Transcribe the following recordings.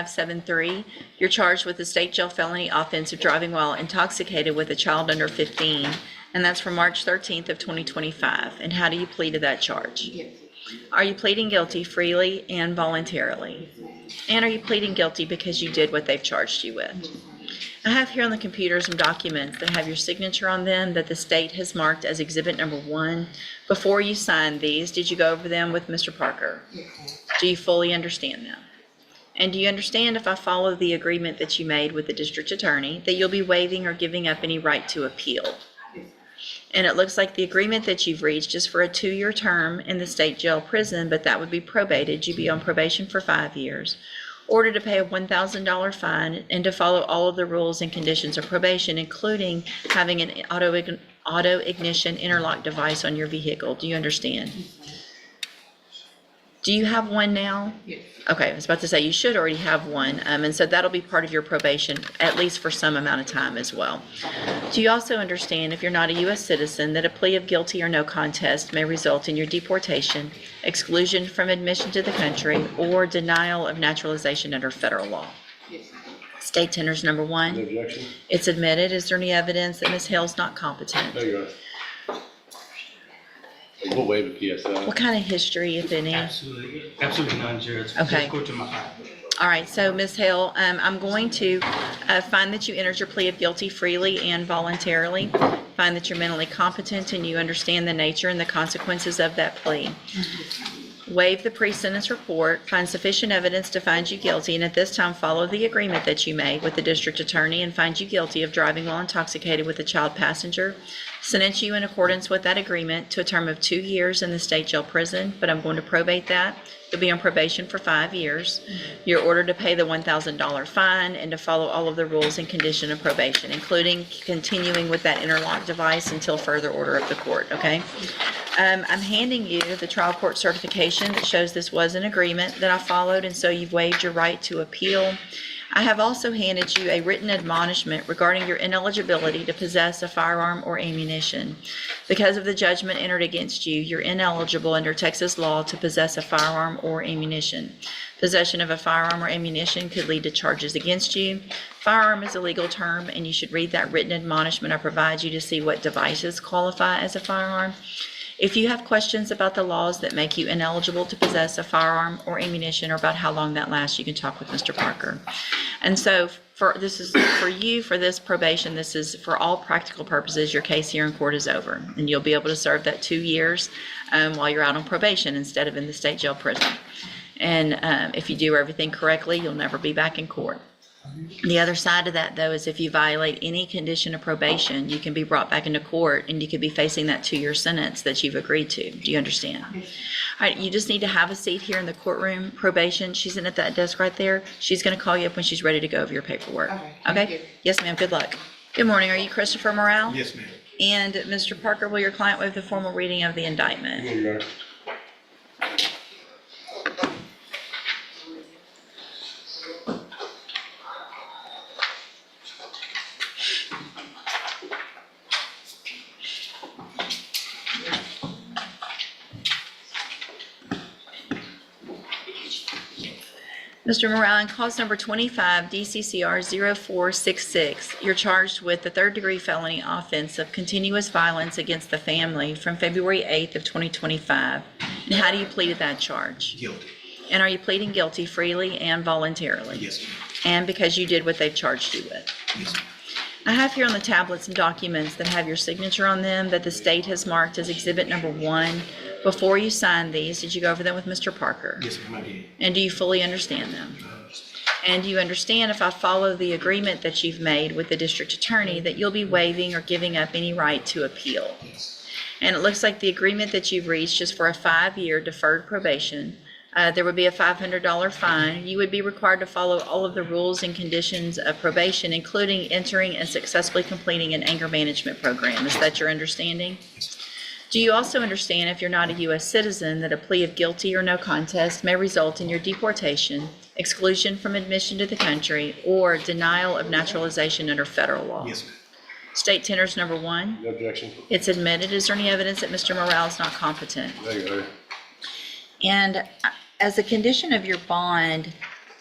1573. You're charged with the state jail felony offense of driving while intoxicated with a child under 15, and that's from March 13th of 2025. And how do you plead to that charge? Yes. Are you pleading guilty freely and voluntarily? And are you pleading guilty because you did what they've charged you with? I have here on the computer some documents that have your signature on them that the state has marked as exhibit number 1. Before you signed these, did you go over them with Mr. Parker? Yes. Do you fully understand them? And do you understand, if I follow the agreement that you made with the district attorney, that you'll be waiving or giving up any right to appeal? Yes. And it looks like the agreement that you've reached is for a 2-year term in the state jail prison, but that would be probated. You'd be on probation for 5 years. Ordered to pay a $1,000 fine and to follow all of the rules and conditions of probation, including having an auto ignition interlock device on your vehicle. Do you understand? Do you have one now? Yes. Okay, I was about to say you should already have one, and so that'll be part of your probation, at least for some amount of time as well. Do you also understand, if you're not a U.S. citizen, that a plea of guilty or no contest may result in your deportation, exclusion from admission to the country, or denial of naturalization under federal law? Yes. State tenders number 1. No objection? It's admitted. Is there any evidence that Ms. Hale's not competent? No, Your Honor. We'll waive the PSI. What kind of history, if any? Absolutely none, Judge. Okay. Just go to my file. All right, so Ms. Hale, I'm going to find that you entered your plea of guilty freely and voluntarily, find that you're mentally competent and you understand the nature and the consequences of that plea. Waive the pre-sentence report, find sufficient evidence to find you guilty, and at this time follow the agreement that you made with the district attorney and find you guilty of driving while intoxicated with a child passenger. Sentence you in accordance with that agreement to a term of 2 years in the state jail prison, but I'm going to probate that. You'll be on probation for 5 years. You're ordered to pay the $1,000 fine and to follow all of the rules and condition of probation, including continuing with that interlock device until further order of the court, okay? I'm handing you the trial court certification that shows this was an agreement that I followed, and so you've waived your right to appeal. I have also handed you a written admonishment regarding your ineligibility to possess a firearm or ammunition. Because of the judgment entered against you, you're ineligible under Texas law to possess a firearm or ammunition. Possession of a firearm or ammunition could lead to charges against you. Firearm is a legal term, and you should read that written admonishment I provide you to see what devices qualify as a firearm. If you have questions about the laws that make you ineligible to possess a firearm or ammunition, or about how long that lasts, you can talk with Mr. Parker. And so this is for you, for this probation, this is for all practical purposes, your case here in court is over. And you'll be able to serve that 2 years while you're out on probation instead of in the state jail prison. And if you do everything correctly, you'll never be back in court. The other side of that, though, is if you violate any condition of probation, you can be brought back into court and you could be facing that 2-year sentence that you've agreed to. Do you understand? All right, you just need to have a seat here in the courtroom. Probation, she's in at that desk right there. She's going to call you up when she's ready to go over your paperwork. Okay, thank you. Yes, ma'am. Good luck. Good morning. Are you Christopher Morale? Yes, ma'am. And Mr. Parker, will your client waive the formal reading of the indictment? No, Your Honor. Mr. Morale, in cause number 25 DCCR 0466, you're charged with the third-degree felony offense of continuous violence against the family from February 8th of 2025. And how do you plead to that charge? Guilty. And are you pleading guilty freely and voluntarily? Yes, ma'am. And because you did what they've charged you with? Yes, ma'am. I have here on the tablets and documents that have your signature on them that the state has marked as exhibit number 1. Before you signed these, did you go over them with Mr. Parker? Yes, ma'am, I did. And do you fully understand them? I understand. And do you understand, if I follow the agreement that you've made with the district attorney, that you'll be waiving or giving up any right to appeal? Yes. And it looks like the agreement that you've reached is for a 5-year deferred probation. There would be a $500 fine. You would be required to follow all of the rules and conditions of probation, including entering and successfully completing an anger management program. Is that your understanding? Yes. Do you also understand, if you're not a U.S. citizen, that a plea of guilty or no contest may result in your deportation, exclusion from admission to the country, or denial of naturalization under federal law? Yes, ma'am. State tenders number 1. No objection? It's admitted. Is there any evidence that Mr. Morale is not competent? No, Your Honor. And as a condition of your bond,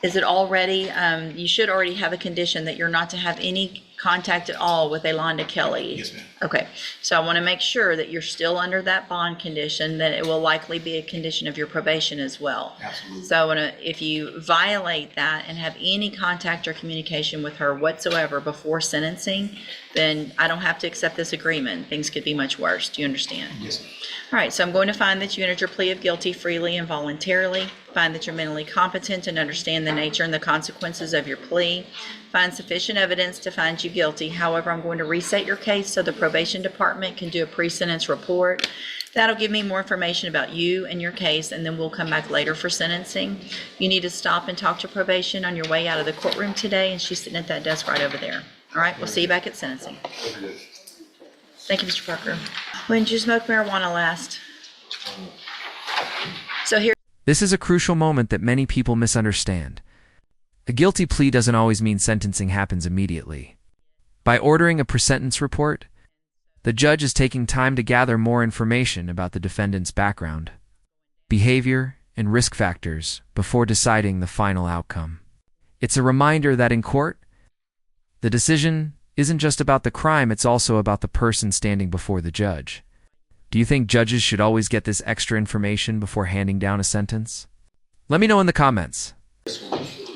Is it already, you should already have a condition that you're not to have any contact at all with Yolanda Kelly? Yes, ma'am. Okay, so I want to make sure that you're still under that bond condition, that it will likely be a condition of your probation as well. Absolutely. So I want to, if you violate that and have any contact or communication with her whatsoever before sentencing, then I don't have to accept this agreement. Things could be much worse. Do you understand? Yes, ma'am. All right, so I'm going to find that you entered your plea of guilty freely and voluntarily. Find that you're mentally competent and understand the nature and the consequences of your plea. Find sufficient evidence to find you guilty. However, I'm going to reset your case so the probation department can do a pre-sentence report. That'll give me more information about you and your case, and then we'll come back later for sentencing. You need to stop and talk to probation on your way out of the courtroom today, and she's sitting at that desk right over there. All right, we'll see you back at sentencing. Thank you, Mr. Parker. When did you smoke marijuana last? So here. This is a crucial moment that many people misunderstand. A guilty plea doesn't always mean sentencing happens immediately. By ordering a pre-sentence report, the judge is taking time to gather more information about the defendant's background, behavior, and risk factors before deciding the final outcome. It's a reminder that in court, the decision isn't just about the crime, it's also about the person standing before the judge. Do you think judges should always get this extra information before handing down a sentence? Let me know in the comments.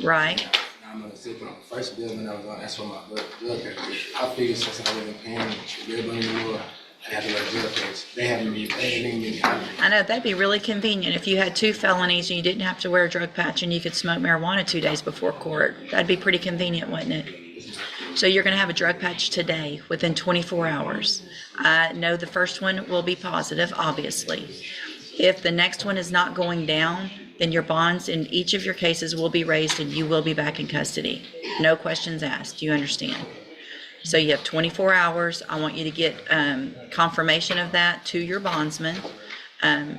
Right. I'm gonna sit on the first bill when I was on. That's what my drug test. I figured since I wasn't paying bill money anymore, I had to let drug test. They haven't been paying. I know, that'd be really convenient if you had 2 felonies and you didn't have to wear a drug patch and you could smoke marijuana 2 days before court. That'd be pretty convenient, wouldn't it? So you're going to have a drug patch today within 24 hours. I know the first one will be positive, obviously. If the next one is not going down, then your bonds in each of your cases will be raised and you will be back in custody. No questions asked. Do you understand? So you have 24 hours. I want you to get confirmation of that to your bondsman.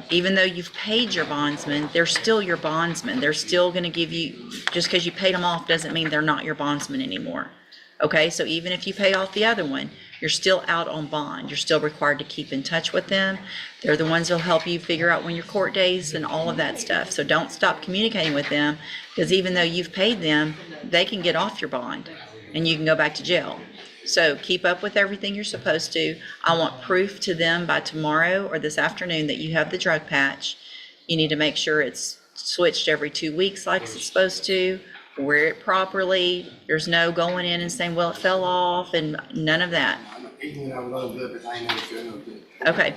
Even though you've paid your bondsman, they're still your bondsman. They're still going to give you, just because you paid them off doesn't mean they're not your bondsman anymore. Okay, so even if you pay off the other one, you're still out on bond. You're still required to keep in touch with them. They're the ones that'll help you figure out when your court days and all of that stuff. So don't stop communicating with them, because even though you've paid them, they can get off your bond and you can go back to jail. So keep up with everything you're supposed to. I want proof to them by tomorrow or this afternoon that you have the drug patch. You need to make sure it's switched every 2 weeks like it's supposed to. Wear it properly. There's no going in and saying, well, it fell off, and none of that. I'm 18 I was on good, but I ain't never feel no good. Okay,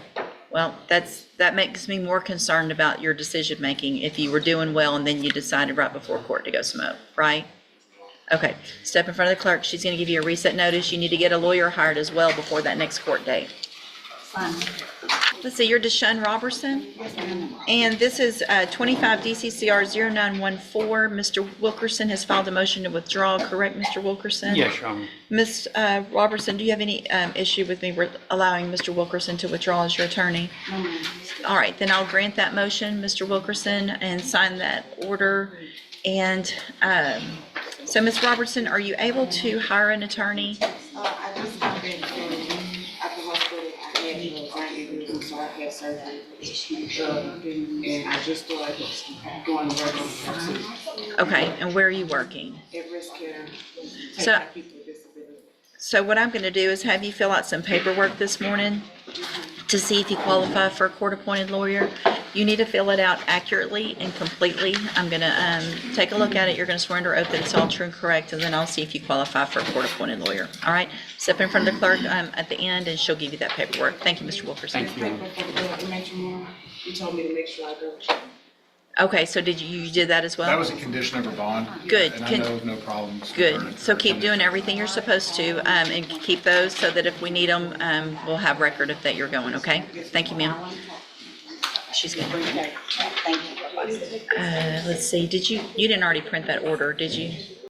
well, that makes me more concerned about your decision making if you were doing well and then you decided right before court to go smoke, right? Okay, step in front of the clerk. She's going to give you a reset notice. You need to get a lawyer hired as well before that next court date. Fine. Let's see, you're Deshaun Robertson? Yes, ma'am. And this is 25 DCCR 0914. Mr. Wilkerson has filed a motion to withdraw, correct, Mr. Wilkerson? Yes, Your Honor. Ms. Robertson, do you have any issue with me allowing Mr. Wilkerson to withdraw as your attorney? No, ma'am. All right, then I'll grant that motion, Mr. Wilkerson, and sign that order. And so, Ms. Robertson, are you able to hire an attorney? I just got back from at the hospital. I had anxiety, so I had surgery. And I just started going to work on the Okay, and where are you working? at risk care. Take So- care of people with disabilities. So what I'm going to do is have you fill out some paperwork this morning to see if you qualify for a court-appointed lawyer. You need to fill it out accurately and completely. I'm going to take a look at it. You're going to swear under oath that it's all true and correct, and then I'll see if you qualify for a court-appointed lawyer. All right? Step in front of the clerk at the end, and she'll give you that paperwork. Thank you, Mr. Wilkerson. Thank you. Paper for the blood dimension, you told me to make sure I go. Okay, so you did that as well? That was a condition of her bond. Good. And I know of no problems. with her- Good. So keep doing everything you're supposed to, and keep those so that if we need them, we'll have record of that you're going, okay? Thank you, ma'am. She's good. Okay, thank you. Bye-bye. Let's see, you didn't already print that order, did you?